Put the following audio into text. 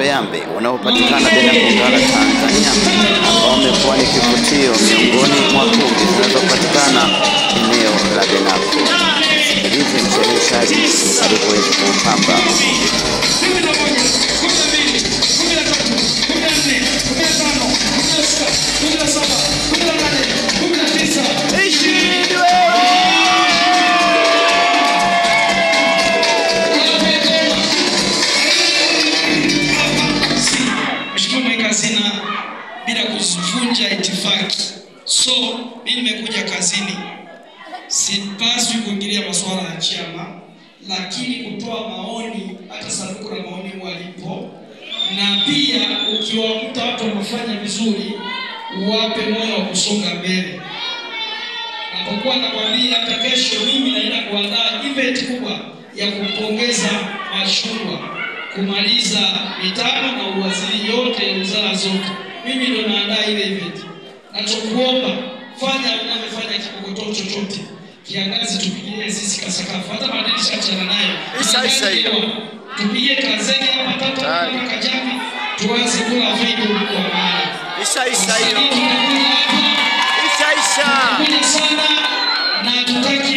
Yambe wanaopatikana Benakongala Tanzania, ambao wamekuwa ni kivutio miongoni mwa kumbi zinazopatikana eneo la Benako. Sikilize mchezeshaji alipoweza kuupamba. Bila kuvunja itifaki. So mimi nimekuja kazini, sipaswi kuingilia masuala ya chama, lakini kutoa maoni, hata sanduku la maoni walipo, na pia ukiwakuta watu wanafanya vizuri uwape moyo wa kusonga mbele. Napokuwa nakwambia hata kesho mimi naenda kuandaa event kubwa ya kumpongeza Machungwa kumaliza mitano na uwaziri yote, wizara zote. Mimi ndo naandaa ile event. Nachokuomba, fanya unavyofanya kikokotoo chochote. Kiangazi tupigie sisi kasakafu. Hata madirisha achana nayo. Tupige kazeni hapa tata mpaka Kajani. Tuanze kula video kwa maana. Isha. Kuja sana na tutaki